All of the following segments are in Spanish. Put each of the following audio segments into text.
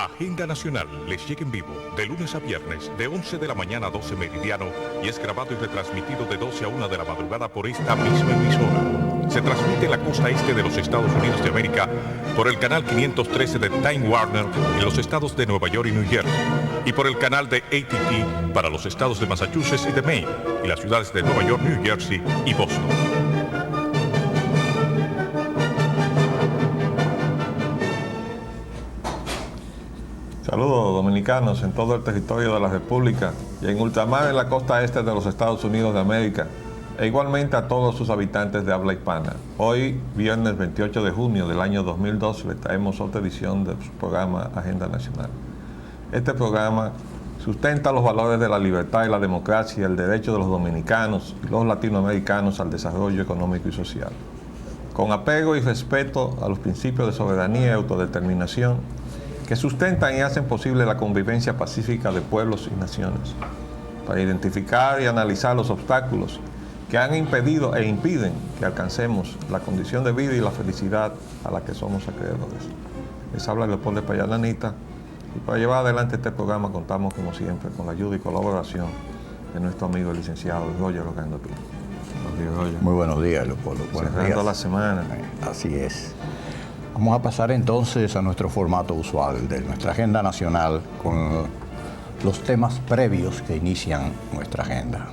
Agenda Nacional les llega en vivo de lunes a viernes de 11 de la mañana a 12 meridiano y es grabado y retransmitido de 12 a 1 de la madrugada por esta misma emisora. Se transmite en la costa este de los Estados Unidos de América por el canal 513 de Time Warner en los estados de Nueva York y New Jersey y por el canal de AT&T para los estados de Massachusetts y de Maine y las ciudades de Nueva York, New Jersey y Boston. Saludos dominicanos en todo el territorio de la República y en ultramar en la costa este de los Estados Unidos de América e igualmente a todos sus habitantes de habla hispana. Hoy, viernes 28 de junio del año 2012, le traemos otra edición de su programa Agenda Nacional. Este programa sustenta los valores de la libertad y la democracia, el derecho de los dominicanos y los latinoamericanos al desarrollo económico y social. Con apego y respeto a los principios de soberanía y autodeterminación que sustentan y hacen posible la convivencia pacífica de pueblos y naciones, para identificar y analizar los obstáculos que han impedido e impiden que alcancemos la condición de vida y la felicidad a la que somos acreedores. Les habla Leopoldo Payalanita y para llevar adelante este programa contamos como siempre con la ayuda y colaboración de nuestro amigo el licenciado Roger Ocando Pino. Buenos días, Roger. Muy buenos días, Leopoldo. Cerrando la semana. Así es. Vamos a pasar entonces a nuestro formato usual de nuestra agenda nacional con los temas previos que inician nuestra agenda.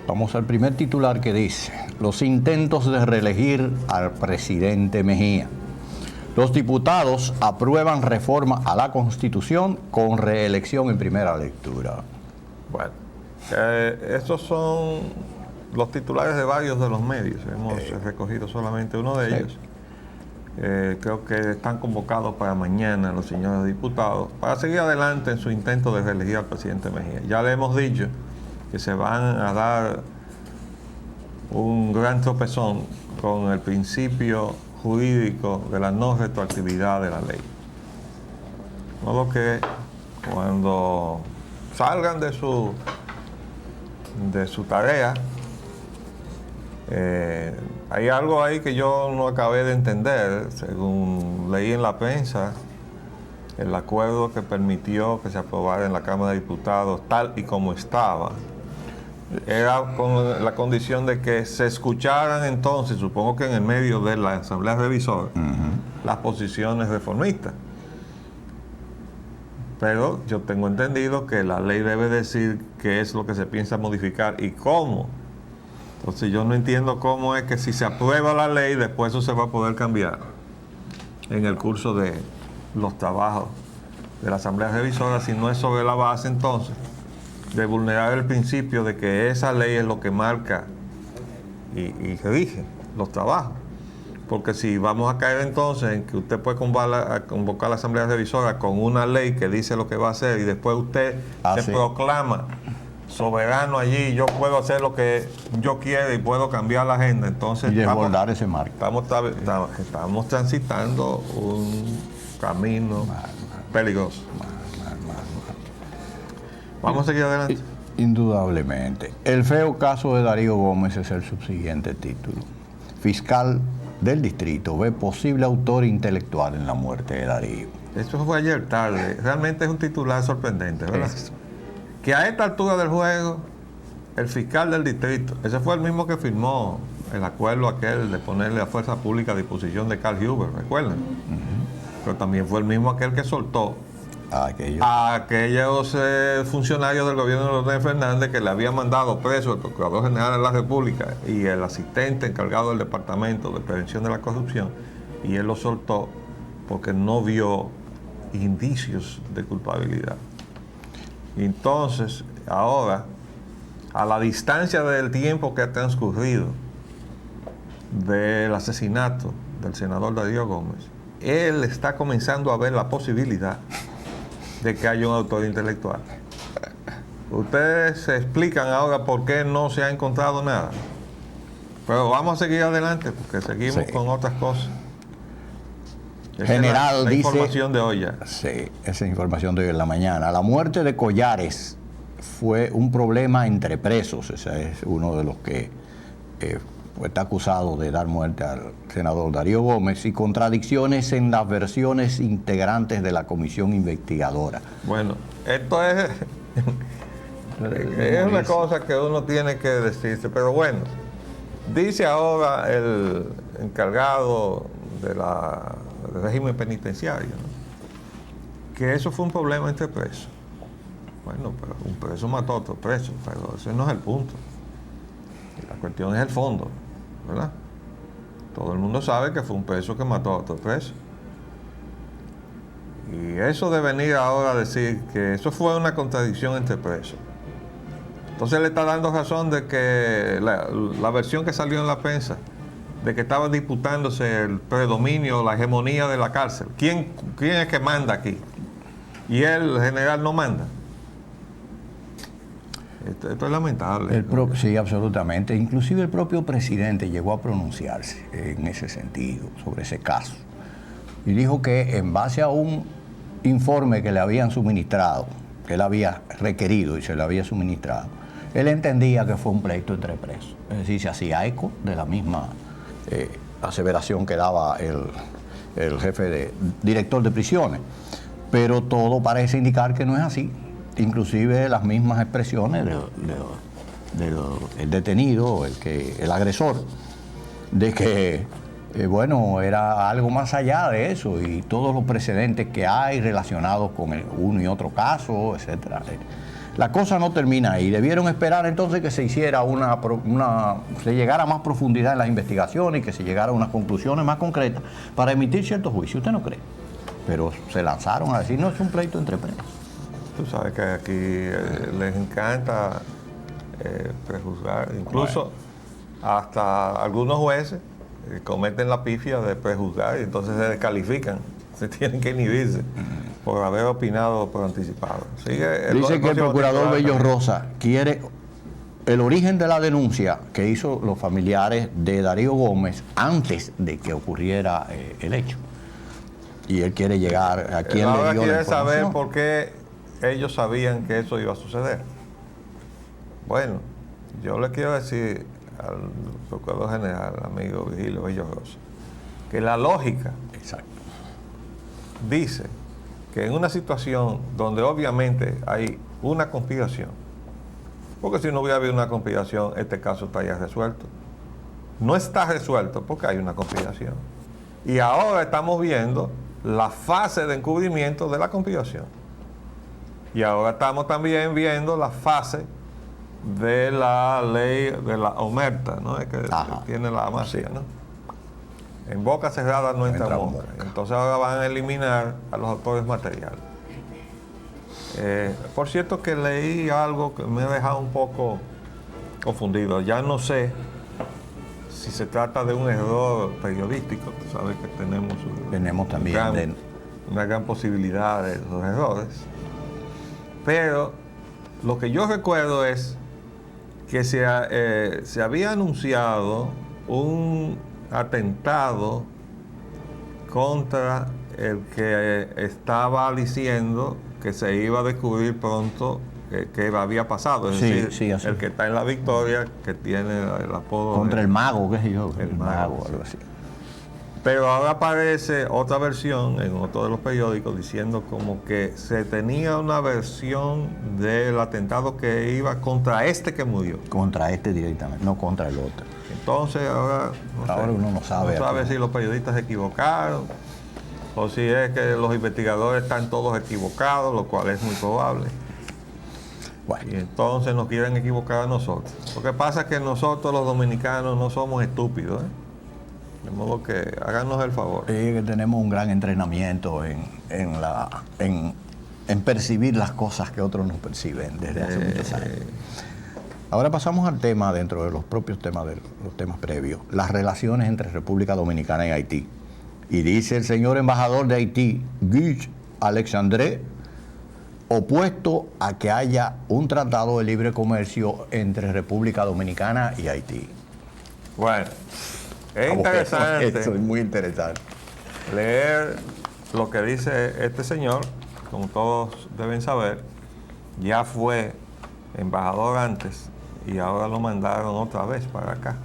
Vamos al primer titular que dice: los intentos de reelegir al presidente Mejía. Los diputados aprueban reforma a la Constitución con reelección en primera lectura. Bueno, estos son los titulares de varios de los medios. Hemos recogido solamente uno de ellos. Creo que están convocados para mañana los señores diputados para seguir adelante en su intento de reelegir al presidente Mejía. Ya le hemos dicho que se van a dar un gran tropezón con el principio jurídico de la no retroactividad de la ley. De modo que cuando salgan de su tarea, hay algo ahí que yo no acabé de entender. Según leí en la prensa, el acuerdo que permitió que se aprobara en la Cámara de Diputados tal y como estaba era con la condición de que se escucharan entonces, supongo que en el medio de la Asamblea Revisora, las posiciones reformistas. Pero yo tengo entendido que la ley debe decir qué es lo que se piensa modificar y cómo. Entonces yo no entiendo cómo es que si se aprueba la ley, después eso se va a poder cambiar en el curso de los trabajos de la Asamblea Revisora, si no es sobre la base entonces de vulnerar el principio de que esa ley es lo que marca y rige los trabajos. Porque si vamos a caer entonces en que usted puede convocar a la Asamblea Revisora con una ley que dice lo que va a hacer y después usted se proclama soberano allí, yo puedo hacer lo que yo quiera y puedo cambiar la agenda, entonces y desbordar ese marco. Estamos transitando un camino peligroso. Vamos a seguir adelante. Indudablemente. El feo caso de Darío Gómez es el subsiguiente título. Fiscal del distrito ve posible autor intelectual en la muerte de Darío. Esto fue ayer tarde. Realmente es un titular sorprendente, ¿verdad? Que a esta altura del juego, el fiscal del distrito, ese fue el mismo que firmó el acuerdo aquel de ponerle a fuerza pública a disposición de Carl Huber, ¿recuerdan? Pero también fue el mismo aquel que soltó a aquellos funcionarios del gobierno de Leonel Fernández que le habían mandado preso el Procurador General de la República y el asistente encargado del Departamento de Prevención de la Corrupción, y él lo soltó porque no vio indicios de culpabilidad. Entonces, ahora, a la distancia del tiempo que ha transcurrido del asesinato del senador Darío Gómez, él está comenzando a ver la posibilidad de que haya un autor intelectual. Ustedes se explican ahora por qué no se ha encontrado nada. Pero vamos a seguir adelante porque seguimos con otras cosas. General, la dice, información de hoy ya. Sí, esa información de hoy en la mañana. La muerte de Collares fue un problema entre presos. Ese es uno de los que pues está acusado de dar muerte al senador Darío Gómez, y contradicciones en las versiones integrantes de la comisión investigadora. Bueno, esto es una cosa que uno tiene que decirse, pero bueno, dice ahora el encargado del régimen penitenciario, ¿no?, que eso fue un problema entre presos. Bueno, pero un preso mató a otro preso, pero ese no es el punto. La cuestión es el fondo, ¿verdad? Todo el mundo sabe que fue un preso que mató a otro preso. Y eso de venir ahora a decir que eso fue una contradicción entre presos. Entonces le está dando razón de que la versión que salió en la prensa, de que estaba disputándose el predominio, la hegemonía de la cárcel. ¿Quién es que manda aquí? Y el general no manda. Esto es lamentable. Sí, absolutamente. Inclusive el propio presidente llegó a pronunciarse en ese sentido, sobre ese caso. Y dijo que en base a un informe que le habían suministrado, que él había requerido y se le había suministrado, él entendía que fue un pleito entre presos. Es decir, se hacía eco de la misma aseveración que daba el jefe director de prisiones. Pero todo parece indicar que no es así. Inclusive las mismas expresiones del detenido, el agresor, de que, bueno, era algo más allá de eso, y todos los precedentes que hay relacionados con uno y otro caso, etcétera. La cosa no termina ahí. Debieron esperar entonces que se hiciera se llegara a más profundidad en las investigaciones y que se llegara a unas conclusiones más concretas para emitir ciertos juicios. ¿Usted no cree? Pero se lanzaron a decir, no, es un pleito entre presos. Tú sabes que aquí les encanta prejuzgar, incluso hasta algunos jueces cometen la pifia de prejuzgar y entonces se descalifican, se tienen que inhibirse por haber opinado por anticipado. Dice que el procurador Bello Rosa quiere el origen de la denuncia que hizo los familiares de Darío Gómez antes de que ocurriera el hecho. Y él quiere llegar a quién le dio la información. Quiere saber por qué ellos sabían que eso iba a suceder. Bueno, yo le quiero decir al procurador general, amigo Virgilio Bello Rosa, que la lógica dice que en una situación donde obviamente hay una conspiración, porque si no hubiera habido una conspiración, este caso estaría resuelto. No está resuelto porque hay una conspiración. Y ahora estamos viendo la fase de encubrimiento de la conspiración. Y ahora estamos también viendo la fase de la ley de la omerta, ¿no? Que tiene la masía, ¿no? En boca cerrada no entra mosca. Entonces ahora van a eliminar a los autores materiales. Por cierto que leí algo que me ha dejado un poco confundido. Ya no sé si se trata de un error periodístico. Tú sabes que tenemos también una gran posibilidad de los errores. Pero lo que yo recuerdo es que se había anunciado un atentado contra el que estaba diciendo que se iba a descubrir pronto que había pasado. Es decir, el que está en la Victoria, que tiene el apodo contra el mago, qué sé yo, el mago, algo así. Pero ahora aparece otra versión en otro de los periódicos diciendo como que se tenía una versión del atentado que iba contra este que murió. Contra este directamente, no contra el otro. Entonces ahora uno no sabe. No sabe si los periodistas se equivocaron o si es que los investigadores están todos equivocados, lo cual es muy probable. Bueno. Y entonces nos quieren equivocar a nosotros. Lo que pasa es que nosotros los dominicanos no somos estúpidos, De modo que háganos el favor. Sí, que tenemos un gran entrenamiento en percibir las cosas que otros no perciben desde hace muchos años. Ahora pasamos al tema, dentro de los propios temas, de los temas previos, las relaciones entre República Dominicana y Haití. Y dice el señor embajador de Haití, Guy Alexandre, opuesto a que haya un tratado de libre comercio entre República Dominicana y Haití. Bueno, es interesante. Eso es muy interesante. Leer lo que dice este señor, como todos deben saber, ya fue embajador antes y ahora lo mandaron otra vez para acá.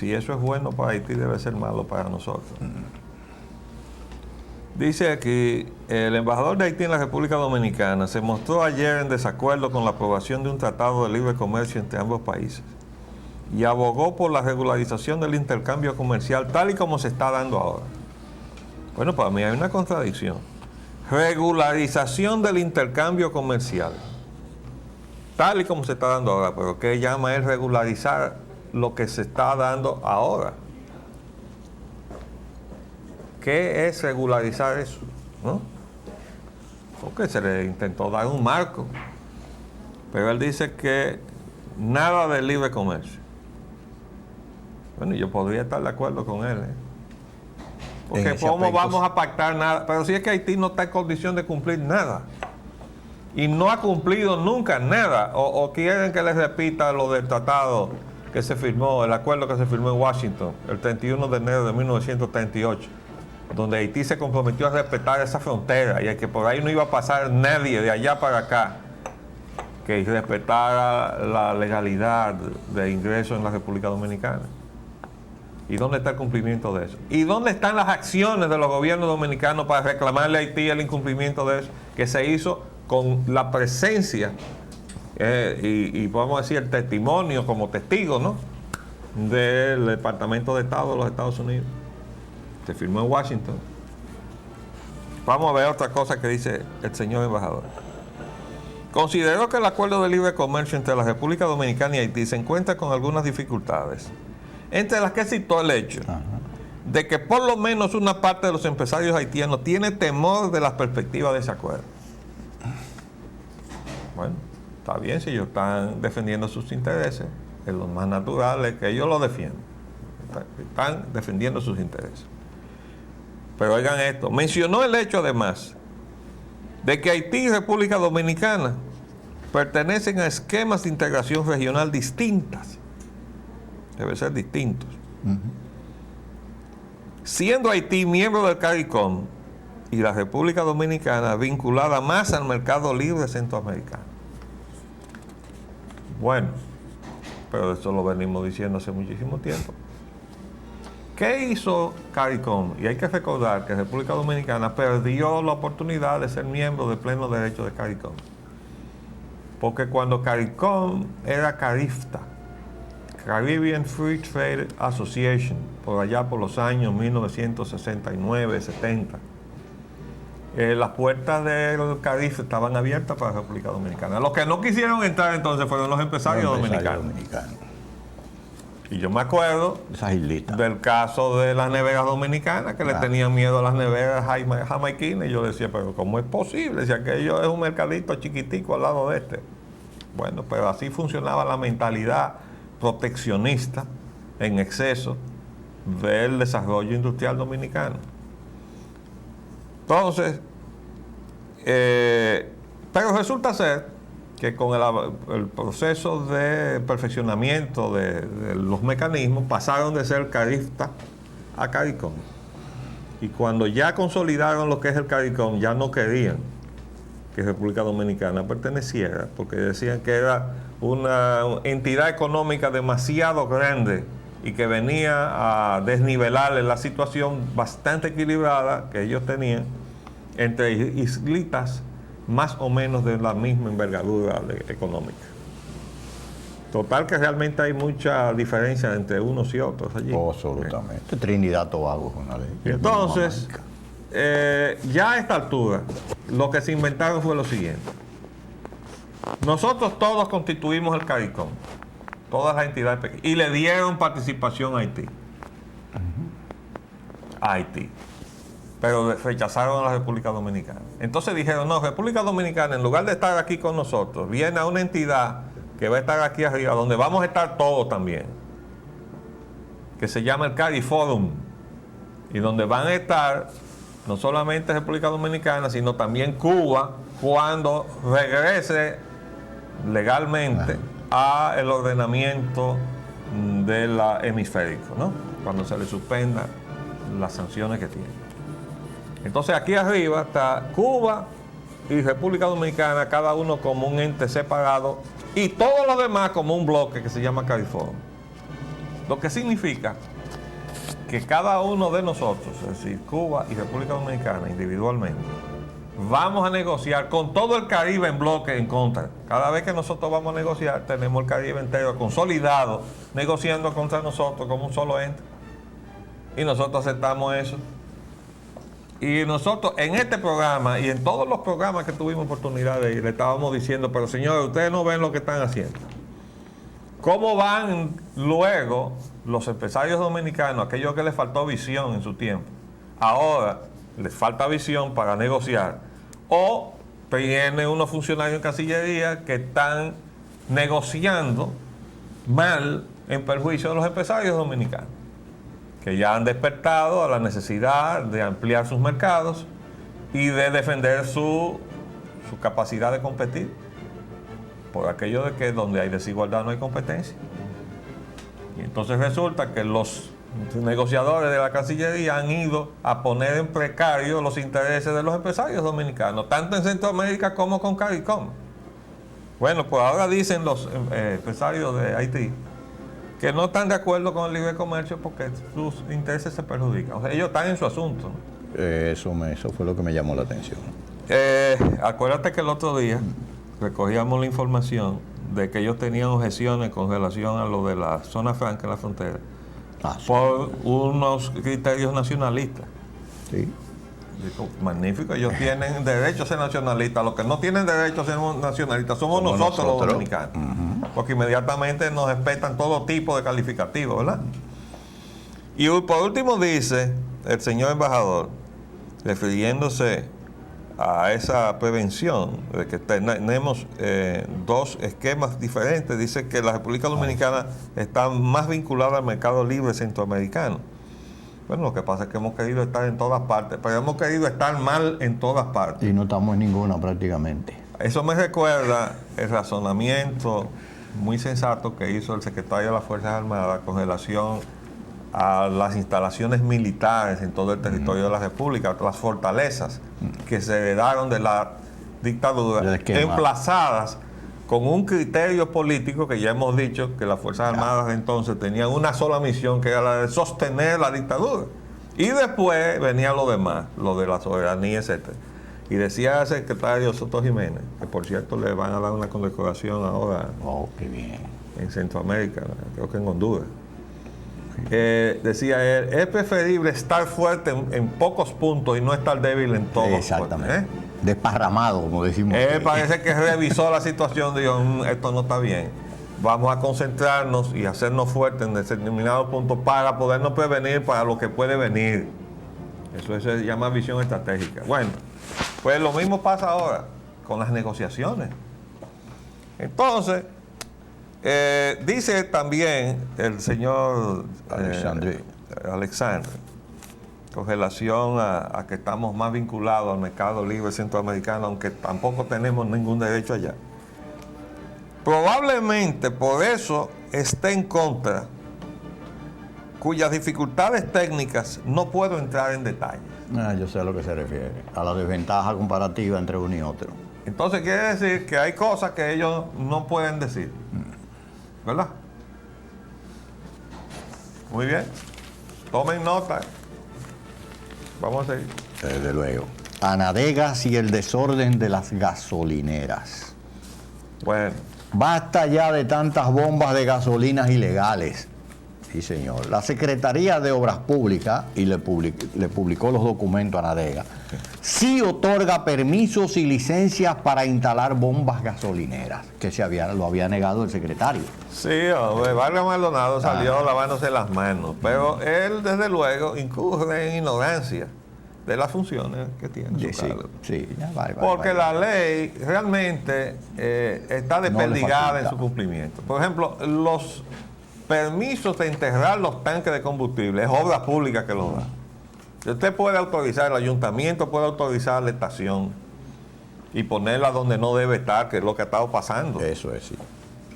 Si eso es bueno para Haití, debe ser malo para nosotros. Dice aquí, el embajador de Haití en la República Dominicana se mostró ayer en desacuerdo con la aprobación de un tratado de libre comercio entre ambos países y abogó por la regularización del intercambio comercial tal y como se está dando ahora. Bueno, para mí hay una contradicción. Regularización del intercambio comercial, tal y como se está dando ahora, pero ¿qué llama él regularizar lo que se está dando ahora? ¿Qué es regularizar eso? ¿No? Porque se le intentó dar un marco, pero él dice que nada de libre comercio. Bueno, yo podría estar de acuerdo con él, porque ¿cómo vamos a pactar nada? Pero si es que Haití no está en condición de cumplir nada, y no ha cumplido nunca nada, o quieren que les repita lo del tratado que se firmó, el acuerdo que se firmó en Washington el 31 de enero de 1938, donde Haití se comprometió a respetar esa frontera y que por ahí no iba a pasar nadie de allá para acá, que respetara la legalidad de ingreso en la República Dominicana. ¿Y dónde está el cumplimiento de eso? ¿Y dónde están las acciones de los gobiernos dominicanos para reclamarle a Haití el incumplimiento de eso? Que se hizo con la presencia y podemos decir el testimonio como testigo, ¿no?, del Departamento de Estado de los Estados Unidos. Se firmó en Washington. Vamos a ver otra cosa que dice el señor embajador. Consideró que el acuerdo de libre comercio entre la República Dominicana y Haití se encuentra con algunas dificultades, entre las que citó el hecho de que por lo menos una parte de los empresarios haitianos tiene temor de las perspectivas de ese acuerdo. Bueno, está bien, si ellos están defendiendo sus intereses, es lo más natural es que ellos lo defiendan. Están defendiendo sus intereses. Pero oigan esto, mencionó el hecho además de que Haití y República Dominicana pertenecen a esquemas de integración regional distintas. Deben ser distintos. Siendo Haití miembro del CARICOM y la República Dominicana vinculada más al mercado libre centroamericano. Bueno, pero eso lo venimos diciendo hace muchísimo tiempo. ¿Qué hizo CARICOM? Y hay que recordar que República Dominicana perdió la oportunidad de ser miembro de pleno derecho de CARICOM. Porque cuando CARICOM era CARIFTA, Caribbean Free Trade Association, por allá por los años 1969, 70, las puertas del CARIF estaban abiertas para la República Dominicana. Los que no quisieron entrar entonces fueron los empresarios dominicanos. Y yo me acuerdo del caso de las neveras dominicanas, que le tenían miedo a las neveras jamaiquinas, y yo decía, pero ¿cómo es posible si aquello es un mercadito chiquitico al lado de este? Bueno, pero así funcionaba la mentalidad proteccionista en exceso del desarrollo industrial dominicano. Entonces, pero resulta ser que con el proceso de perfeccionamiento de los mecanismos pasaron de ser CARIFTA a CARICOM. Y cuando ya consolidaron lo que es el CARICOM, ya no querían que República Dominicana perteneciera, porque decían que era una entidad económica demasiado grande y que venía a desnivelarle la situación bastante equilibrada que ellos tenían entre islitas más o menos de la misma envergadura económica. Total que realmente hay mucha diferencia entre unos y otros allí. Absolutamente. Trinidad Tobago es una ley. Entonces, ya a esta altura, lo que se inventaron fue lo siguiente. Nosotros todos constituimos el CARICOM, todas las entidades pequeñas, y le dieron participación a Haití. A Haití. Pero rechazaron a la República Dominicana. Entonces dijeron, no, República Dominicana, en lugar de estar aquí con nosotros, viene a una entidad que va a estar aquí arriba, donde vamos a estar todos también, que se llama el CARIFORUM, y donde van a estar no solamente República Dominicana, sino también Cuba, cuando regrese legalmente a el ordenamiento del hemisférico, ¿no? Cuando se le suspenda las sanciones que tiene. Entonces aquí arriba está Cuba y República Dominicana, cada uno como un ente separado, y todos los demás como un bloque que se llama CARIFORUM. Lo que significa que cada uno de nosotros, es decir, Cuba y República Dominicana individualmente, vamos a negociar con todo el Caribe en bloque en contra. Cada vez que nosotros vamos a negociar, tenemos el Caribe entero consolidado, negociando contra nosotros como un solo ente. Y nosotros aceptamos eso. Y nosotros en este programa y en todos los programas que tuvimos oportunidad de ir, le estábamos diciendo, pero señores, ustedes no ven lo que están haciendo. ¿Cómo van luego los empresarios dominicanos, aquellos que les faltó visión en su tiempo, ahora les falta visión para negociar? O tienen unos funcionarios en Cancillería que están negociando mal en perjuicio de los empresarios dominicanos, que ya han despertado a la necesidad de ampliar sus mercados y de defender su capacidad de competir. Por aquello de que donde hay desigualdad no hay competencia. Y entonces resulta que los negociadores de la Cancillería han ido a poner en precario los intereses de los empresarios dominicanos, tanto en Centroamérica como con CARICOM. Bueno, pues ahora dicen los empresarios de Haití que no están de acuerdo con el libre comercio porque sus intereses se perjudican. O sea, ellos están en su asunto, ¿no? Eso fue lo que me llamó la atención. Acuérdate que el otro día recogíamos la información de que ellos tenían objeciones con relación a lo de la zona franca en la frontera por unos criterios nacionalistas. Sí. Digo, magnífico, ellos tienen derecho a ser nacionalistas. Los que no tienen derecho a ser nacionalistas somos nosotros los dominicanos. Porque inmediatamente nos respetan todo tipo de calificativos, ¿verdad? Y por último dice el señor embajador, refiriéndose a esa prevención, de que tenemos dos esquemas diferentes, dice que la República Dominicana está más vinculada al mercado libre centroamericano. Bueno, lo que pasa es que hemos querido estar en todas partes, pero hemos querido estar mal en todas partes. Y no estamos en ninguna prácticamente. Eso me recuerda el razonamiento muy sensato que hizo el secretario de las Fuerzas Armadas con relación a las instalaciones militares en todo el territorio de la República, las fortalezas que se heredaron de la dictadura, emplazadas con un criterio político que ya hemos dicho que las Fuerzas Armadas de entonces tenían una sola misión, que era la de sostener la dictadura. Y después venía lo demás, lo de la soberanía, etc. Y decía el secretario Soto Jiménez, que por cierto le van a dar una condecoración ahora qué bien. En Centroamérica, creo que en Honduras. Decía él, es preferible estar fuerte en pocos puntos y no estar débil en todos. Exactamente. Desparramado, como decimos. Él parece que revisó la situación y dijo, esto no está bien. Vamos a concentrarnos y hacernos fuertes en determinados puntos para podernos prevenir para lo que puede venir. Eso se llama visión estratégica. Bueno, pues lo mismo pasa ahora con las negociaciones. Entonces, dice también el señor Alexandre, con relación a que estamos más vinculados al mercado libre centroamericano, aunque tampoco tenemos ningún derecho allá. Probablemente por eso esté en contra, cuyas dificultades técnicas no puedo entrar en detalle. Yo sé a lo que se refiere, a la desventaja comparativa entre uno y otro. Entonces quiere decir que hay cosas que ellos no pueden decir, ¿verdad? Muy bien, tomen nota. Vamos a seguir. Desde luego. Anadegas y el desorden de las gasolineras. Bueno. Basta ya de tantas bombas de gasolinas ilegales. Sí, señor. La Secretaría de Obras Públicas, y le publicó los documentos a Anadega, sí otorga permisos y licencias para instalar bombas gasolineras, que lo había negado el secretario. Sí, Vargas Maldonado salió lavándose las manos, pero él desde luego incurre en ignorancia de las funciones que tiene su cargo. Sí, porque la ley realmente está desperdigada en su cumplimiento. Por ejemplo, los permisos de enterrar los tanques de combustible es obra pública que los da. Usted puede autorizar, el ayuntamiento puede autorizar la estación y ponerla donde no debe estar, que es lo que ha estado pasando. Eso es, sí.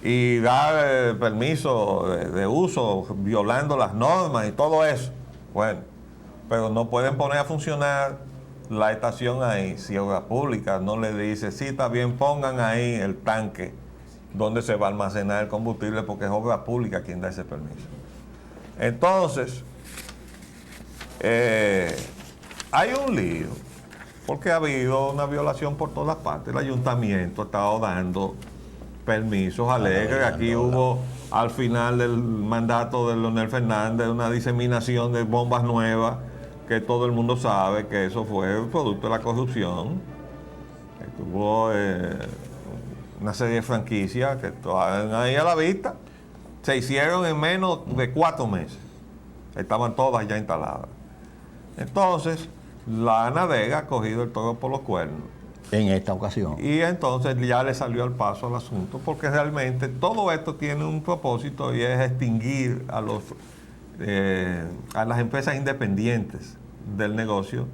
Y dar permiso de uso violando las normas y todo eso. Bueno, pero no pueden poner a funcionar la estación ahí si obra pública no le dice, sí, está bien, pongan ahí el tanque donde se va a almacenar el combustible, porque es obra pública quien da ese permiso. Entonces, hay un lío, porque ha habido una violación por todas partes. El ayuntamiento ha estado dando permisos alegres. Aquí hubo, al final del mandato de Leonel Fernández, una diseminación de bombas nuevas, que todo el mundo sabe que eso fue producto de la corrupción. Hubo una serie de franquicias que estaban ahí a la vista, se hicieron en menos de 4 meses. Estaban todas ya instaladas. Entonces, la ANADEG ha cogido el toro por los cuernos. En esta ocasión. Y entonces ya le salió al paso al asunto, porque realmente todo esto tiene un propósito y es extinguir a las empresas independientes del negocio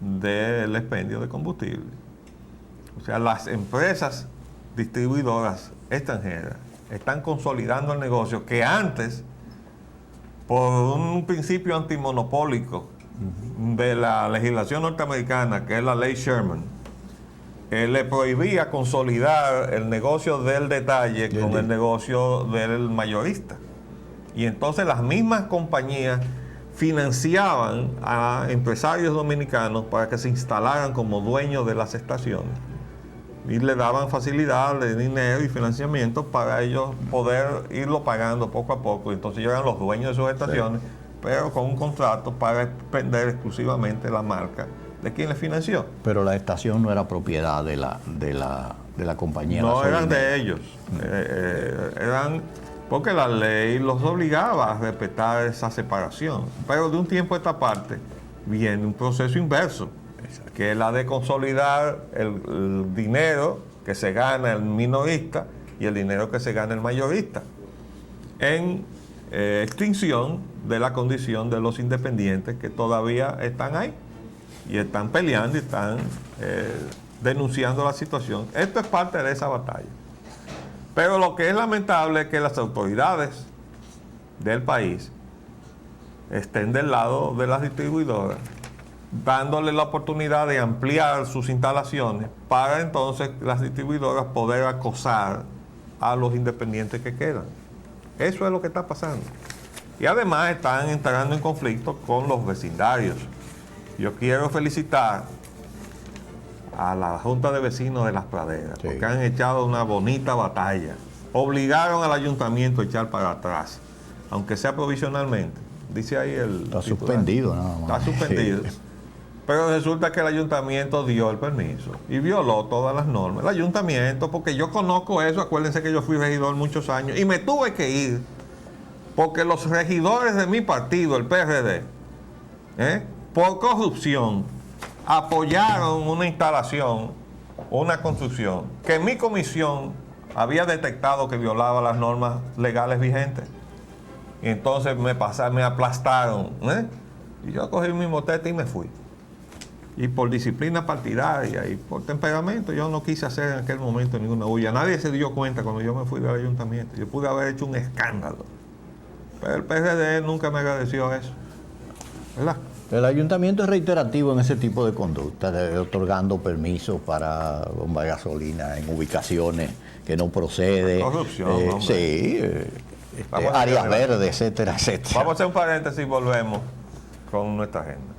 del expendio de combustible. O sea, las empresas distribuidoras extranjeras están consolidando el negocio que antes, por un principio antimonopólico de la legislación norteamericana, que es la ley Sherman, le prohibía consolidar el negocio del detalle con el negocio del mayorista. Y entonces las mismas compañías financiaban a empresarios dominicanos para que se instalaran como dueños de las estaciones. Y le daban facilidad de dinero y financiamiento para ellos poder irlo pagando poco a poco. Entonces ellos eran los dueños de sus estaciones, pero con un contrato para expender exclusivamente la marca de quien les financió. Pero la estación no era propiedad de la compañía. No eran de ellos. Eran porque la ley los obligaba a respetar esa separación. Pero de un tiempo a esta parte viene un proceso inverso, que es la de consolidar el dinero que se gana el minorista y el dinero que se gana el mayorista, en extinción de la condición de los independientes que todavía están ahí y están peleando y están denunciando la situación. Esto es parte de esa batalla. Pero lo que es lamentable es que las autoridades del país estén del lado de las distribuidoras, dándole la oportunidad de ampliar sus instalaciones para entonces las distribuidoras poder acosar a los independientes que quedan. Eso es lo que está pasando. Y además están entrando en conflicto con los vecindarios. Yo quiero felicitar a la Junta de Vecinos de Las Praderas, porque han echado una bonita batalla. Obligaron al ayuntamiento a echar para atrás, aunque sea provisionalmente. Dice ahí el Está titular. suspendido nada más. Está suspendido. Sí. Pero resulta que el ayuntamiento dio el permiso y violó todas las normas. El ayuntamiento, porque yo conozco eso, acuérdense que yo fui regidor muchos años y me tuve que ir porque los regidores de mi partido, el PRD, por corrupción, apoyaron una instalación, una construcción, que mi comisión había detectado que violaba las normas legales vigentes. Y entonces me aplastaron. Y yo cogí mi motete y me fui. Y por disciplina partidaria y por temperamento, yo no quise hacer en aquel momento ninguna bulla. Nadie se dio cuenta cuando yo me fui del ayuntamiento. Yo pude haber hecho un escándalo. Pero el PRD nunca me agradeció eso. ¿Verdad? El ayuntamiento es reiterativo en ese tipo de conducta, otorgando permisos para bomba de gasolina en ubicaciones que no procede. Corrupción, hombre. Sí, áreas verdes, etcétera, etcétera. Vamos a hacer un paréntesis y volvemos con nuestra agenda.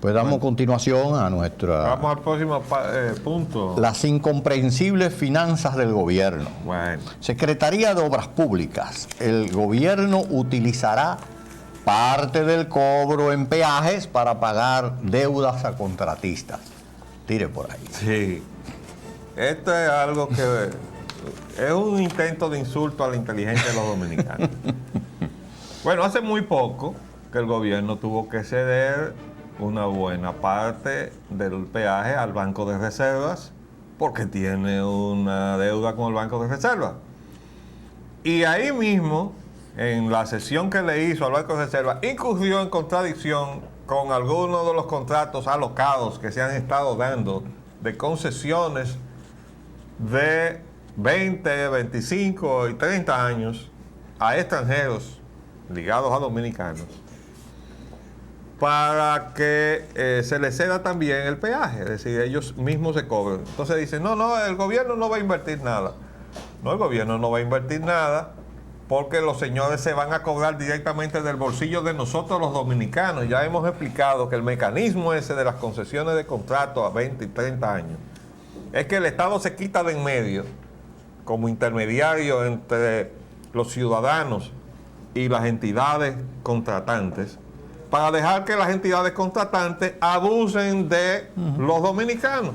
Pues damos continuación a nuestra... Vamos al próximo punto. Las incomprensibles finanzas del gobierno. Bueno. Secretaría de Obras Públicas. El gobierno utilizará parte del cobro en peajes para pagar deudas a contratistas. Tire por ahí. Sí. Esto es algo que es un intento de insulto a la inteligencia de los dominicanos. Bueno, hace muy poco que el gobierno tuvo que ceder una buena parte del peaje al Banco de Reservas porque tiene una deuda con el Banco de Reservas. Y ahí mismo, en la sesión que le hizo al Banco de Reservas, incurrió en contradicción con algunos de los contratos alocados que se han estado dando de concesiones de 20, 25 y 30 años a extranjeros ligados a dominicanos, para que se les ceda también el peaje, es decir, ellos mismos se cobran. Entonces dicen, no, el gobierno no va a invertir nada. No, el gobierno no va a invertir nada porque los señores se van a cobrar directamente del bolsillo de nosotros los dominicanos. Ya hemos explicado que el mecanismo ese de las concesiones de contrato a 20 y 30 años es que el Estado se quita de en medio como intermediario entre los ciudadanos y las entidades contratantes para dejar que las entidades contratantes abusen de los dominicanos.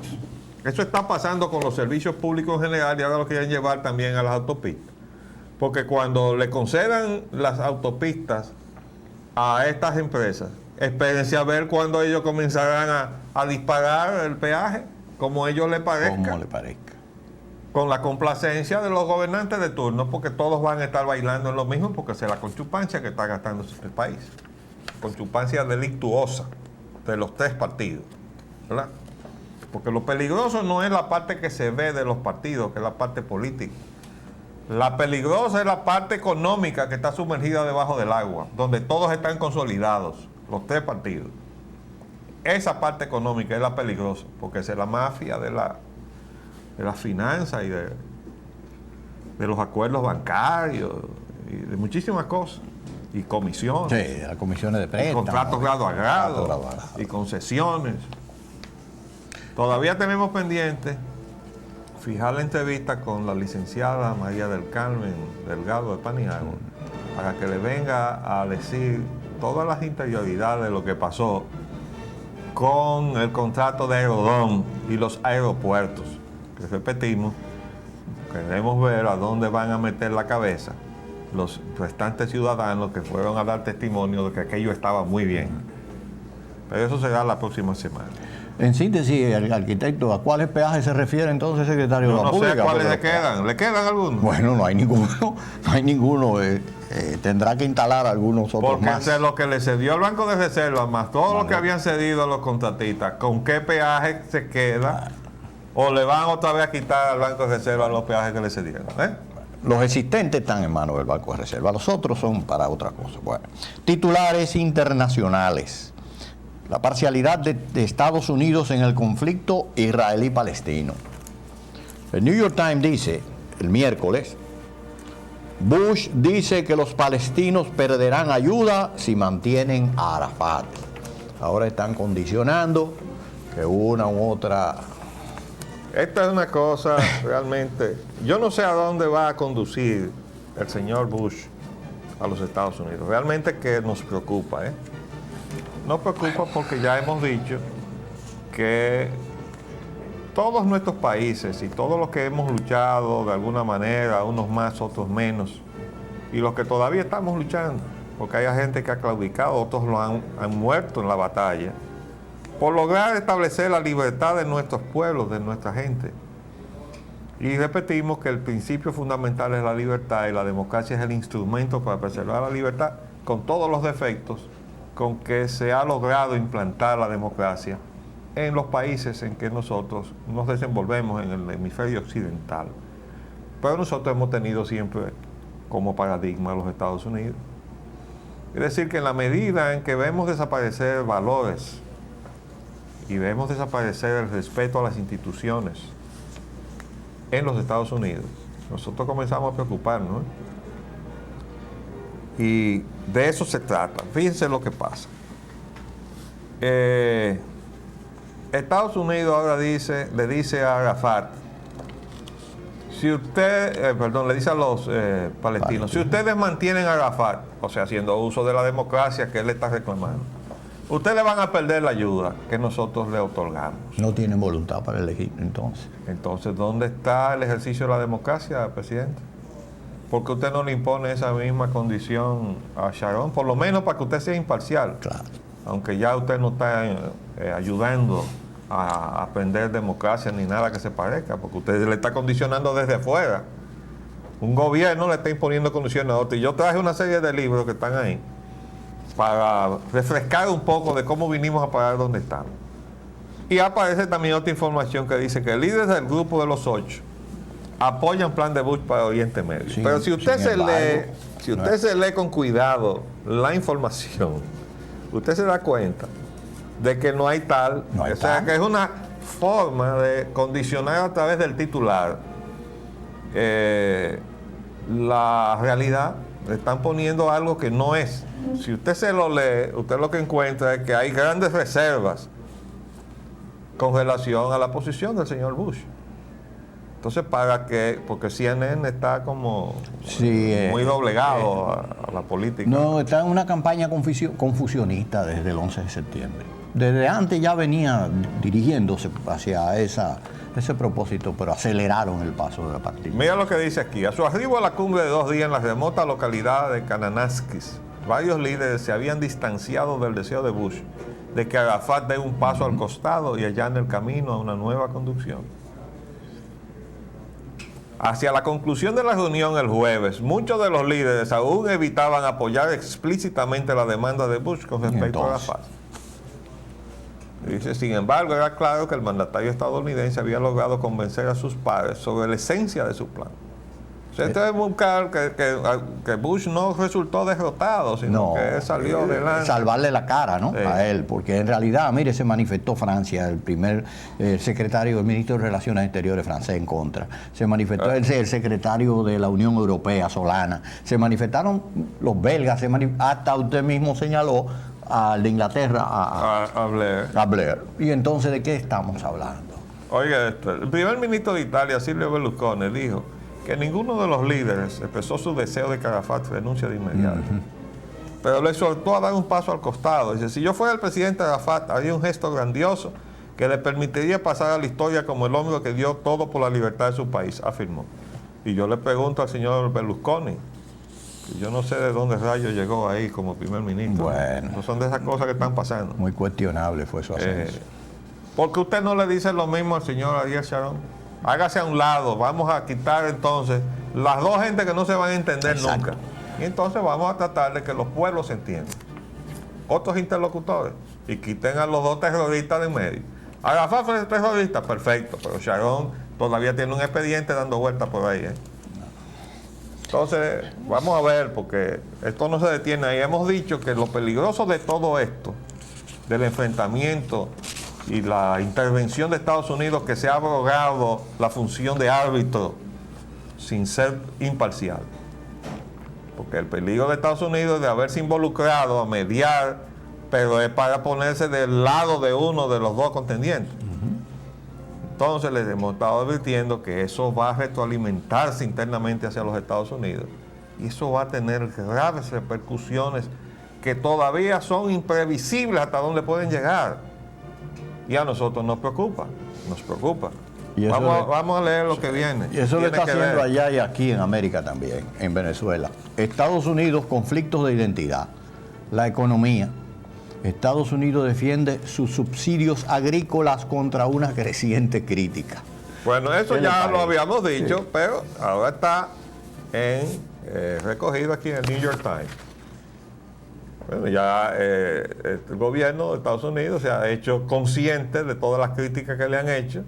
Eso está pasando con los servicios públicos en general y ahora lo quieren llevar también a las autopistas. Porque cuando le concedan las autopistas a estas empresas, espérense a ver cuando ellos comenzarán a disparar el peaje, como a ellos les parezca. Como le parezca. Con la complacencia de los gobernantes de turno, porque todos van a estar bailando en lo mismo, porque es la conchupancia que está gastando el país. Conchupancia delictuosa de los tres partidos, ¿verdad? Porque lo peligroso no es la parte que se ve de los partidos, que es la parte política. La peligrosa es la parte económica que está sumergida debajo del agua, donde todos están consolidados, los tres partidos. Esa parte económica es la peligrosa, porque es la mafia de las finanzas y de los acuerdos bancarios y de muchísimas cosas. Y comisiones. Sí, las comisiones de préstamo. Y contratos grado a grado. Y concesiones. Todavía tenemos pendiente fijar la entrevista con la licenciada María del Carmen Delgado de Paniagua para que le venga a decir todas las interioridades de lo que pasó con el contrato de Aerodón y los aeropuertos. Que repetimos, queremos ver a dónde van a meter la cabeza los restantes ciudadanos que fueron a dar testimonio de que aquello estaba muy bien. Pero eso será la próxima semana. En síntesis, el arquitecto, ¿a cuáles peajes se refiere entonces, secretario de la República? No sé cuáles le quedan. ¿Le quedan algunos? Bueno, no hay ninguno. Tendrá que instalar algunos otros porque más. Porque lo que le cedió al Banco de Reserva, más todo lo que habían cedido a los contratistas, ¿con qué peaje se queda? ¿O le van otra vez a quitar al Banco de Reserva los peajes que le cedieron? Los existentes están en manos del Banco de Reserva, los otros son para otra cosa. Bueno, titulares internacionales. La parcialidad de Estados Unidos en el conflicto israelí-palestino. El New York Times dice, el miércoles, Bush dice que los palestinos perderán ayuda si mantienen a Arafat. Ahora están condicionando que una u otra... Esta es una cosa realmente... Yo no sé a dónde va a conducir el señor Bush a los Estados Unidos. Realmente que nos preocupa, Nos preocupa porque ya hemos dicho que todos nuestros países y todos los que hemos luchado de alguna manera, unos más, otros menos, y los que todavía estamos luchando, porque hay gente que ha claudicado, otros lo han muerto en la batalla, por lograr establecer la libertad de nuestros pueblos, de nuestra gente. Y repetimos que el principio fundamental es la libertad y la democracia es el instrumento para preservar la libertad con todos los defectos con que se ha logrado implantar la democracia en los países en que nosotros nos desenvolvemos en el hemisferio occidental. Pero nosotros hemos tenido siempre como paradigma a los Estados Unidos. Es decir, que en la medida en que vemos desaparecer valores y vemos desaparecer el respeto a las instituciones en los Estados Unidos, nosotros comenzamos a preocuparnos. Y de eso se trata. Fíjense lo que pasa. Estados Unidos ahora le dice a Arafat, si usted, le dice a los palestinos, si ustedes mantienen a Arafat, o sea, haciendo uso de la democracia que él está reclamando, ustedes van a perder la ayuda que nosotros le otorgamos. No tienen voluntad para elegir, entonces. Entonces, ¿dónde está el ejercicio de la democracia, presidente? ¿Por qué usted no le impone esa misma condición a Sharon? Por lo menos para que usted sea imparcial. Claro. Aunque ya usted no está ayudando a aprender democracia ni nada que se parezca, porque usted le está condicionando desde afuera. Un gobierno le está imponiendo condiciones a otro. Y yo traje una serie de libros que están ahí para refrescar un poco de cómo vinimos a parar donde estamos. Y aparece también otra información que dice que líderes del grupo de los 8 apoyan plan de Bush para Oriente Medio. Pero si usted se lee con cuidado la información, usted se da cuenta de que no hay tal, No hay o sea, tal. que es una forma de condicionar a través del titular la realidad. Le están poniendo algo que no es. Si usted se lo lee, usted lo que encuentra es que hay grandes reservas con relación a la posición del señor Bush. Entonces, porque CNN está como Sí, muy doblegado a la política. No, está en una campaña confusionista desde el 11 de septiembre. Desde antes ya venía dirigiéndose hacia ese propósito, pero aceleraron el paso de la partida. Mira lo que dice aquí. A su arribo a la cumbre de 2 días en la remota localidad de Kananaskis, varios líderes se habían distanciado del deseo de Bush de que Arafat dé un paso al costado y allane el camino a una nueva conducción. Hacia la conclusión de la reunión el jueves, muchos de los líderes aún evitaban apoyar explícitamente la demanda de Bush con respecto a Arafat. Dice, sin embargo, era claro que el mandatario estadounidense había logrado convencer a sus pares sobre la esencia de su plan. O sea, esto es buscar que Bush no resultó derrotado, sino que salió adelante. Salvarle la cara, ¿no? Sí. A él, porque en realidad, mire, se manifestó Francia, el primer secretario, el ministro de Relaciones Exteriores francés en contra. Se manifestó el secretario de la Unión Europea, Solana. Se manifestaron los belgas, hasta usted mismo señaló al de Inglaterra, A Blair. a Blair. Y entonces, ¿de qué estamos hablando? Oiga esto, el primer ministro de Italia, Silvio Berlusconi, dijo que ninguno de los líderes expresó su deseo de que Arafat renuncie de inmediato. Pero le exhortó a dar un paso al costado. Dice, si yo fuera el presidente Arafat, haría un gesto grandioso que le permitiría pasar a la historia como el hombre que dio todo por la libertad de su país, afirmó. Y yo le pregunto al señor Berlusconi, que yo no sé de dónde rayo llegó ahí como primer ministro. Bueno. No son de esas cosas que están pasando. Muy cuestionable fue su ascenso. ¿Por qué usted no le dice lo mismo al señor Ariel Sharon? Hágase a un lado, vamos a quitar entonces las dos gentes que no se van a entender Exacto. nunca. Y entonces vamos a tratar de que los pueblos se entiendan. Otros interlocutores. Y quiten a los dos terroristas de en medio. Arafat fue terrorista, perfecto, pero Sharon todavía tiene un expediente dando vueltas por ahí. Entonces, vamos a ver, porque esto no se detiene ahí. Hemos dicho que lo peligroso de todo esto, del enfrentamiento y la intervención de Estados Unidos, que se ha abrogado la función de árbitro sin ser imparcial. Porque el peligro de Estados Unidos es de haberse involucrado a mediar, pero es para ponerse del lado de uno de los dos contendientes. Entonces les hemos estado advirtiendo que eso va a retroalimentarse internamente hacia los Estados Unidos. Y eso va a tener graves repercusiones que todavía son imprevisibles hasta dónde pueden llegar. Y a nosotros nos preocupa. Y eso Vamos a leer lo que viene. Y eso lo Tiene está que haciendo ver. allá y aquí en América también, en Venezuela. Estados Unidos, conflictos de identidad. La economía. Estados Unidos defiende sus subsidios agrícolas contra una creciente crítica. Bueno, eso ¿Qué le ya lo parece? habíamos dicho, Sí. pero ahora está recogido aquí en el New York Times. Bueno, ya el gobierno de Estados Unidos se ha hecho consciente de todas las críticas que le han hecho.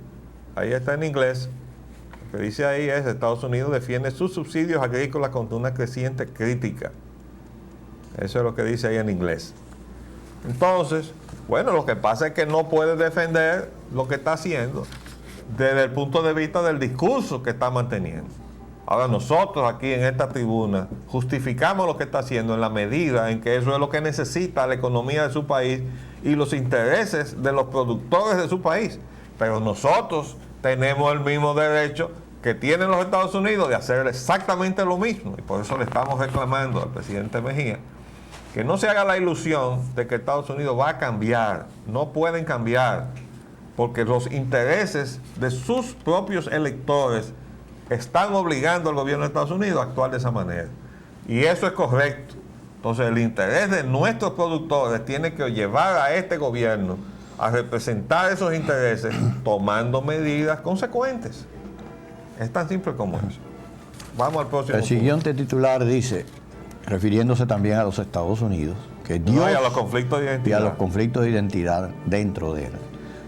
Ahí está en inglés. Lo que dice ahí es: Estados Unidos defiende sus subsidios agrícolas contra una creciente crítica. Eso es lo que dice ahí en inglés. Entonces, bueno, lo que pasa es que no puede defender lo que está haciendo desde el punto de vista del discurso que está manteniendo. Ahora nosotros aquí en esta tribuna justificamos lo que está haciendo en la medida en que eso es lo que necesita la economía de su país y los intereses de los productores de su país. Pero nosotros tenemos el mismo derecho que tienen los Estados Unidos de hacer exactamente lo mismo. Y por eso le estamos reclamando al presidente Mejía que no se haga la ilusión de que Estados Unidos va a cambiar. No pueden cambiar, porque los intereses de sus propios electores están obligando al gobierno de Estados Unidos a actuar de esa manera. Y eso es correcto. Entonces el interés de nuestros productores tiene que llevar a este gobierno a representar esos intereses tomando medidas consecuentes. Es tan simple como eso. Vamos al próximo El punto. siguiente titular dice, refiriéndose también a los Estados Unidos, que Dios No, y a los conflictos de y a identidad. los conflictos de identidad dentro de él.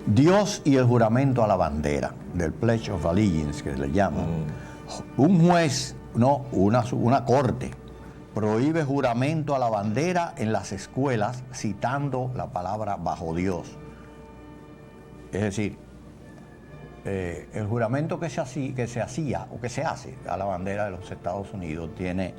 Dios y el juramento a la bandera, del Pledge of Allegiance, que le llaman. Un juez, no, una corte, prohíbe juramento a la bandera en las escuelas citando la palabra bajo Dios. Es decir, el juramento que se hacía o que se hace a la bandera de los Estados Unidos tiene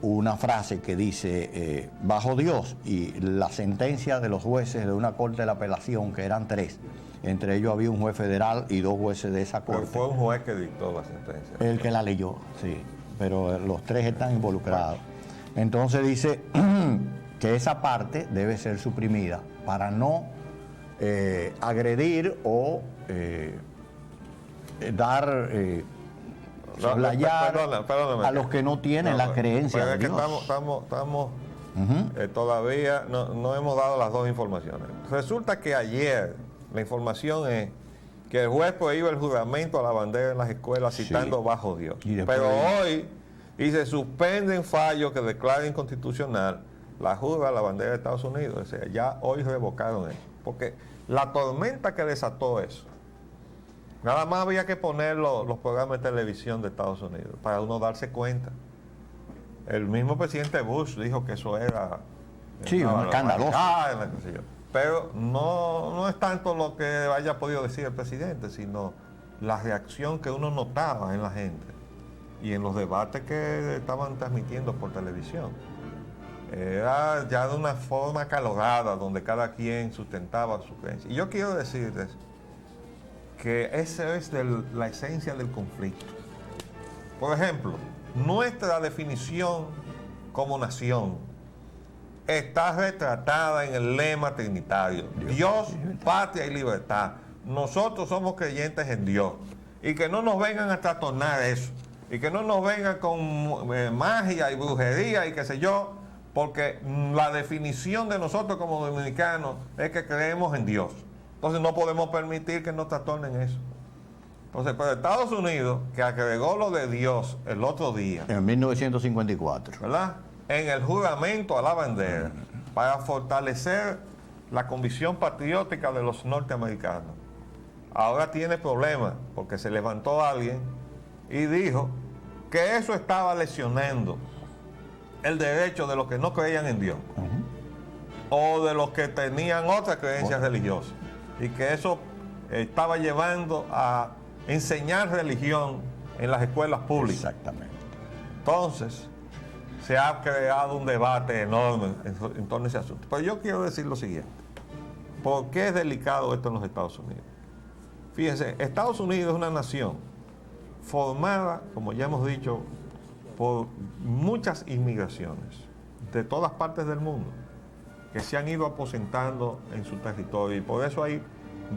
una frase que dice bajo Dios, y la sentencia de los jueces de una corte de apelación, que eran 3, entre ellos había un juez federal y 2 jueces de esa corte. Pero fue un juez que dictó la sentencia. El que la leyó, sí, pero los 3 están involucrados. Entonces dice que esa parte debe ser suprimida para no agredir o dar soslayar perdóname. a los que no tienen la creencia de Dios. Estamos todavía no hemos dado las dos informaciones. Resulta que ayer la información es que el juez prohíbe el juramento a la bandera en las escuelas citando bajo Dios. Pero hoy se suspenden fallos que declaren inconstitucional la jura a la bandera de Estados Unidos. O sea, ya hoy revocaron eso. Porque la tormenta que desató eso, nada más había que poner los programas de televisión de Estados Unidos para uno darse cuenta. El mismo presidente Bush dijo que eso era un escandaloso. Pero no es tanto lo que haya podido decir el presidente, sino la reacción que uno notaba en la gente y en los debates que estaban transmitiendo por televisión. Era ya de una forma acalorada, donde cada quien sustentaba su creencia. Y yo quiero decirles que esa es la esencia del conflicto. Por ejemplo, nuestra definición como nación está retratada en el lema trinitario: Dios, patria y libertad. Nosotros somos creyentes en Dios. Y que no nos vengan a trastornar eso. Y que no nos vengan con magia y brujería y qué sé yo, porque la definición de nosotros como dominicanos es que creemos en Dios. Entonces no podemos permitir que nos trastornen eso. Entonces, pero Estados Unidos, que agregó lo de Dios el otro día, en 1954, ¿verdad?, en el juramento a la bandera, para fortalecer la convicción patriótica de los norteamericanos, ahora tiene problemas, porque se levantó alguien y dijo que eso estaba lesionando el derecho de los que no creían en Dios, o de los que tenían otras creencias religiosas, y que eso estaba llevando a enseñar religión en las escuelas públicas. Exactamente. Entonces, se ha creado un debate enorme en torno a ese asunto. Pero yo quiero decir lo siguiente: ¿por qué es delicado esto en los Estados Unidos? Fíjense, Estados Unidos es una nación formada, como ya hemos dicho, por muchas inmigraciones de todas partes del mundo que se han ido aposentando en su territorio, y por eso hay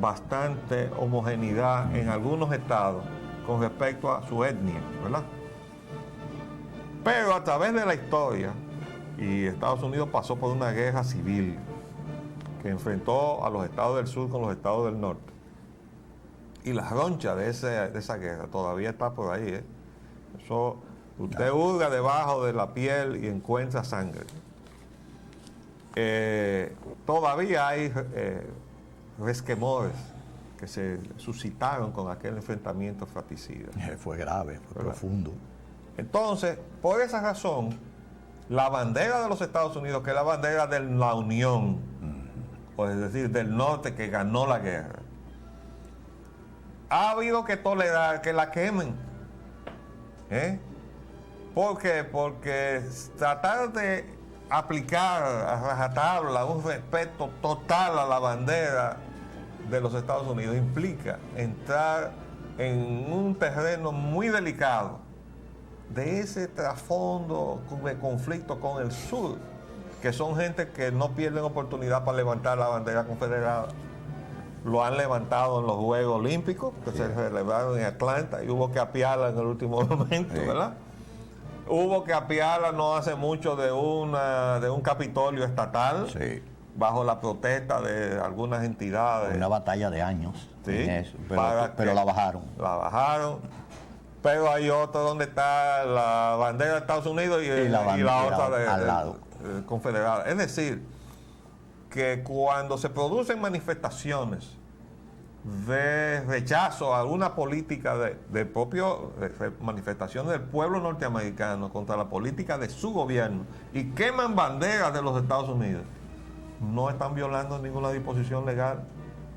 bastante homogeneidad en algunos estados con respecto a su etnia, ¿verdad? Pero a través de la historia, y Estados Unidos pasó por una guerra civil que enfrentó a los estados del sur con los estados del norte, y la roncha de esa guerra todavía está por ahí, ¿eh? Eso, usted hurga debajo de la piel y encuentra sangre. Todavía hay resquemores que se suscitaron con aquel enfrentamiento fratricida. Fue grave, fue profundo. Entonces, por esa razón, la bandera de los Estados Unidos, que es la bandera de la Unión, o es decir, del norte que ganó la guerra, ha habido que tolerar que la quemen. ¿Por qué? Porque tratar de aplicar a rajatabla un respeto total a la bandera de los Estados Unidos implica entrar en un terreno muy delicado de ese trasfondo de conflicto con el sur, que son gente que no pierden oportunidad para levantar la bandera confederada. Lo han levantado en los Juegos Olímpicos, que se celebraron en Atlanta, y hubo que apiarla en el último momento, ¿verdad? Hubo que apiarla no hace mucho de un Capitolio estatal, bajo la protesta de algunas entidades. Una batalla de años, eso, pero la bajaron. La bajaron. Pero hay otra donde está la bandera de Estados Unidos y la otra al lado. Confederada. Es decir, que cuando se producen manifestaciones de rechazo a una política de manifestación del pueblo norteamericano contra la política de su gobierno y queman banderas de los Estados Unidos, no están violando ninguna disposición legal,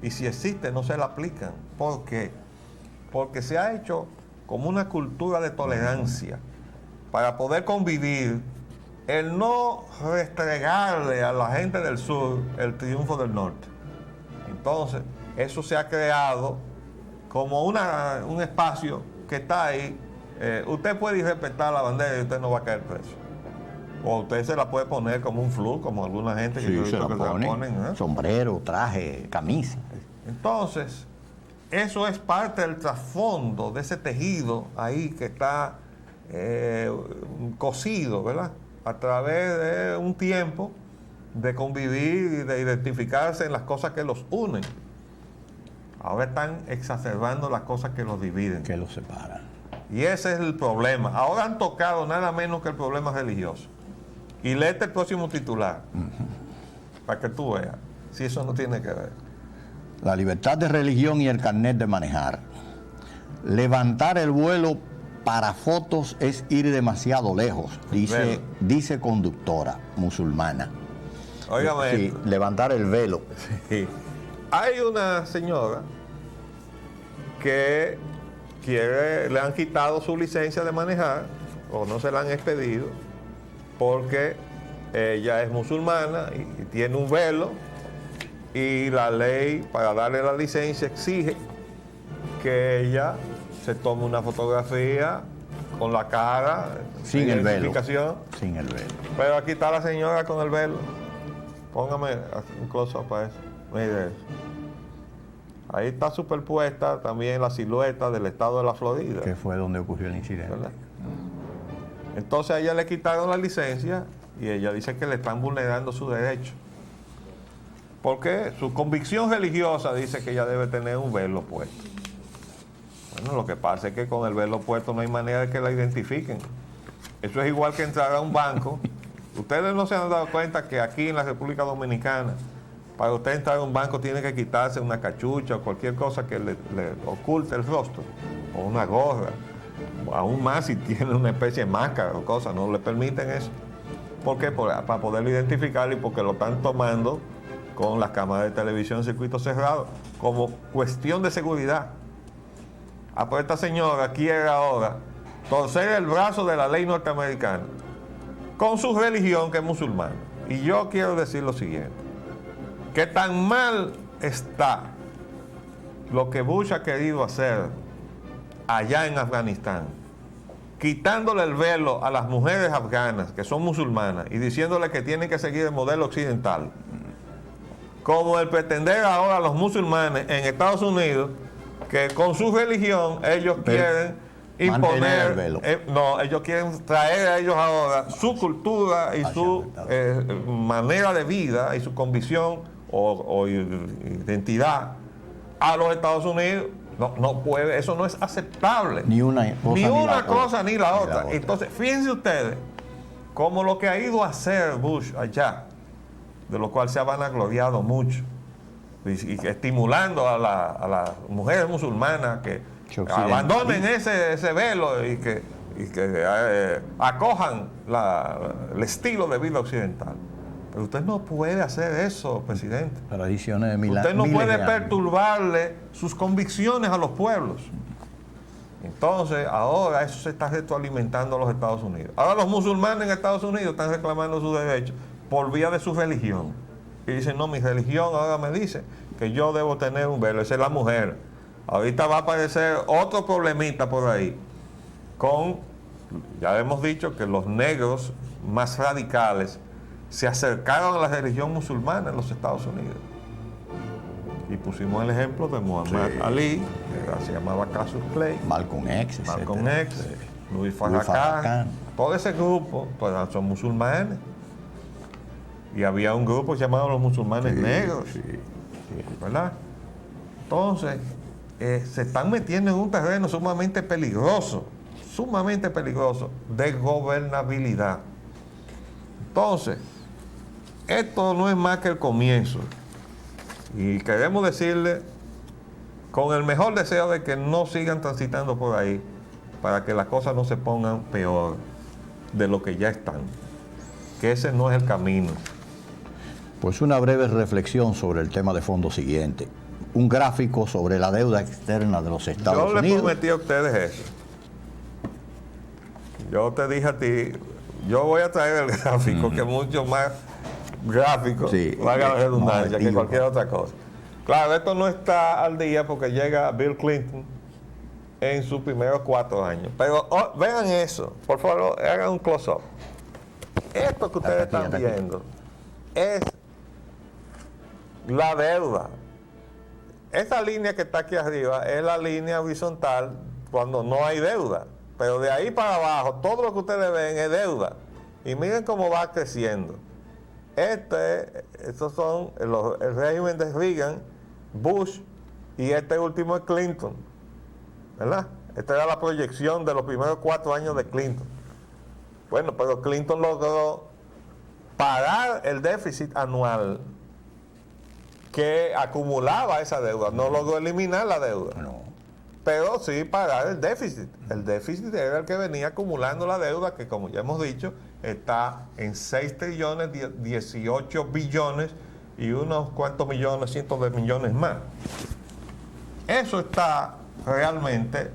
y si existe no se la aplican. ¿Por qué? Porque se ha hecho como una cultura de tolerancia para poder convivir, el no restregarle a la gente del sur el triunfo del norte. Entonces, eso se ha creado como un espacio que está ahí. Usted puede respetar la bandera y usted no va a caer preso. O usted se la puede poner como un flu, como alguna gente que yo he visto que se la ponen. Sombrero, traje, camisa. Entonces, eso es parte del trasfondo de ese tejido ahí que está cosido, ¿verdad? A través de un tiempo de convivir y de identificarse en las cosas que los unen. Ahora están exacerbando las cosas que los dividen, Que los separan. y ese es el problema. Ahora han tocado nada menos que el problema religioso. Y léete el próximo titular, para que tú veas si eso no tiene que ver. La libertad de religión y el carnet de manejar. Levantar el vuelo para fotos es ir demasiado lejos, dice conductora musulmana. Óigame Sí, esto. levantar el velo. Sí. Hay una señora que le han quitado su licencia de manejar, o no se la han expedido, porque ella es musulmana y tiene un velo, y la ley para darle la licencia exige que ella se tome una fotografía con la cara, Sin el velo. identificación. Sin el velo. Pero aquí está la señora con el velo. Póngame un close-up para eso. Mire eso. Ahí está superpuesta también la silueta del estado de la Florida, Que fue donde ocurrió el incidente. ¿verdad? Entonces a ella le quitaron la licencia y ella dice que le están vulnerando su derecho. Porque su convicción religiosa dice que ella debe tener un velo puesto. Bueno, lo que pasa es que con el velo puesto no hay manera de que la identifiquen. Eso es igual que entrar a un banco. Ustedes no se han dado cuenta que aquí en la República Dominicana, para usted entrar a un banco tiene que quitarse una cachucha o cualquier cosa que le oculte el rostro, o una gorra, o aún más si tiene una especie de máscara o cosa, no le permiten eso. ¿Por qué? Para poderlo identificar, y porque lo están tomando con las cámaras de televisión en circuito cerrado, como cuestión de seguridad. Pues esta señora quiere ahora torcer el brazo de la ley norteamericana con su religión, que es musulmana. Y yo quiero decir lo siguiente, que tan mal está lo que Bush ha querido hacer allá en Afganistán, quitándole el velo a las mujeres afganas que son musulmanas y diciéndole que tienen que seguir el modelo occidental, como el pretender ahora a los musulmanes en Estados Unidos que con su religión ellos quieren imponer el velo. No, ellos quieren traer a ellos ahora su cultura y su manera de vida y su convicción o identidad a los Estados Unidos. No puede, eso no es aceptable. Ni una cosa ni la otra. Entonces, fíjense ustedes cómo lo que ha ido a hacer Bush allá, de lo cual se ha vanagloriado mucho, y estimulando a las mujeres musulmanas que abandonen ese velo y que acojan el estilo de vida occidental. Pero usted no puede hacer eso, presidente. Tradiciones de Usted no puede perturbarle sus convicciones a los pueblos. Entonces, ahora eso se está retroalimentando a los Estados Unidos. Ahora los musulmanes en Estados Unidos están reclamando sus derechos por vía de su religión. Y dicen, no, mi religión ahora me dice que yo debo tener un velo. Esa es la mujer. Ahorita va a aparecer otro problemita por ahí. Ya hemos dicho que los negros más radicales se acercaron a la religión musulmana en los Estados Unidos. Y pusimos el ejemplo de Muhammad Ali, que se llamaba Cassius Clay, Malcolm X, Louis Farrakhan, todo ese grupo pues, son musulmanes. Y había un grupo llamado los musulmanes negros, ¿verdad? Entonces, se están metiendo en un terreno sumamente peligroso de gobernabilidad. Entonces, esto no es más que el comienzo. Y queremos decirle con el mejor deseo de que no sigan transitando por ahí, para que las cosas no se pongan peor de lo que ya están. Que ese no es el camino. Pues una breve reflexión sobre el tema de fondo siguiente. Un gráfico sobre la deuda externa de los Estados Unidos. Yo les Unidos. prometí a ustedes eso. Yo te dije a ti, yo voy a traer el gráfico, que es mucho más gráfico, valga la redundancia, que cualquier otra cosa. Claro, esto no está al día porque llega Bill Clinton en sus primeros 4 años. Pero vean eso, por favor, hagan un close-up. Esto que ustedes están viendo es la deuda. Esa línea que está aquí arriba es la línea horizontal cuando no hay deuda. Pero de ahí para abajo, todo lo que ustedes ven es deuda. Y miren cómo va creciendo. Estos son el régimen de Reagan, Bush, y este último es Clinton. ¿Verdad? Esta era la proyección de los primeros 4 años de Clinton. Bueno, pero Clinton logró parar el déficit anual que acumulaba esa deuda. No logró eliminar la deuda. No. Pero sí pagar el déficit. El déficit era el que venía acumulando la deuda, que como ya hemos dicho, está en 6 trillones, 18 billones y unos cuantos millones, cientos de millones más. Eso está realmente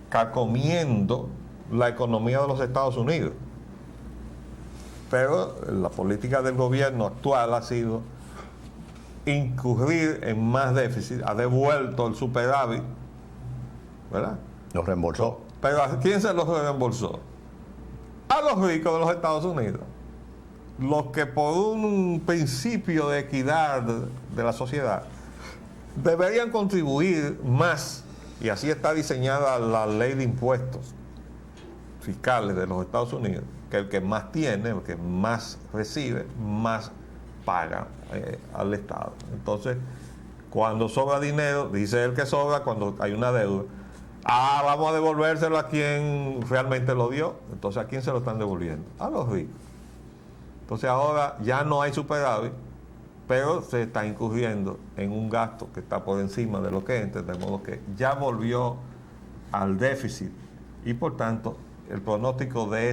carcomiendo la economía de los Estados Unidos. Pero la política del gobierno actual ha sido incurrir en más déficit, ha devuelto el superávit, ¿verdad? Lo reembolsó. Pero ¿a quién se los reembolsó? A los ricos de los Estados Unidos. Los que por un principio de equidad de la sociedad deberían contribuir más, y así está diseñada la ley de impuestos fiscales de los Estados Unidos, que el que más tiene, el que más recibe, más paga al Estado. Entonces, cuando sobra dinero, dice el que sobra cuando hay una deuda, vamos a devolvérselo a quien realmente lo dio. Entonces, ¿a quién se lo están devolviendo? A los ricos. Entonces, ahora ya no hay superávit, pero se está incurriendo en un gasto que está por encima de lo que entra, de modo que ya volvió al déficit y por tanto el pronóstico de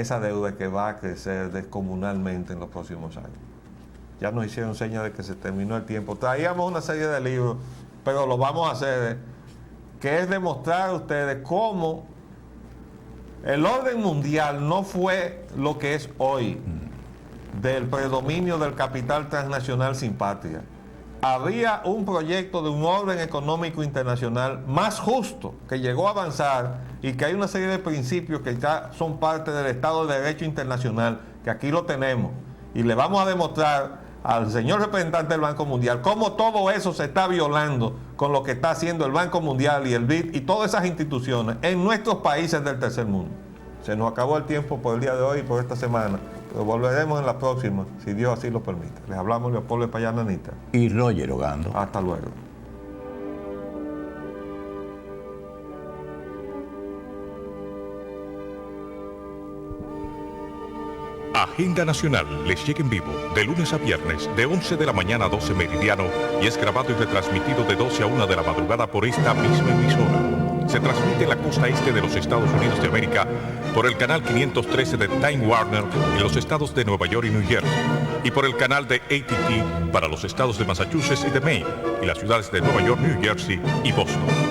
esa deuda que va a crecer descomunalmente en los próximos años. Ya nos hicieron señas de que se terminó el tiempo. Traíamos una serie de libros, pero lo vamos a hacer, que es demostrar a ustedes cómo el orden mundial no fue lo que es hoy, del predominio del capital transnacional sin patria. Había un proyecto de un orden económico internacional más justo, que llegó a avanzar y que hay una serie de principios que ya son parte del Estado de Derecho internacional, que aquí lo tenemos. Y le vamos a demostrar al señor representante del Banco Mundial cómo todo eso se está violando con lo que está haciendo el Banco Mundial y el BID y todas esas instituciones en nuestros países del tercer mundo. Se nos acabó el tiempo por el día de hoy y por esta semana. Pero volveremos en la próxima, si Dios así lo permite. Les hablamos Leopoldo Espaillá Anita. Y Roger Ogando. Hasta luego. Agenda Nacional les llega en vivo de lunes a viernes de 11 de la mañana a 12 meridiano y es grabado y retransmitido de 12 a 1 de la madrugada por esta misma emisora. Se transmite en la costa este de los Estados Unidos de América por el canal 513 de Time Warner en los estados de Nueva York y New Jersey y por el canal de AT&T para los estados de Massachusetts y de Maine y las ciudades de Nueva York, New Jersey y Boston.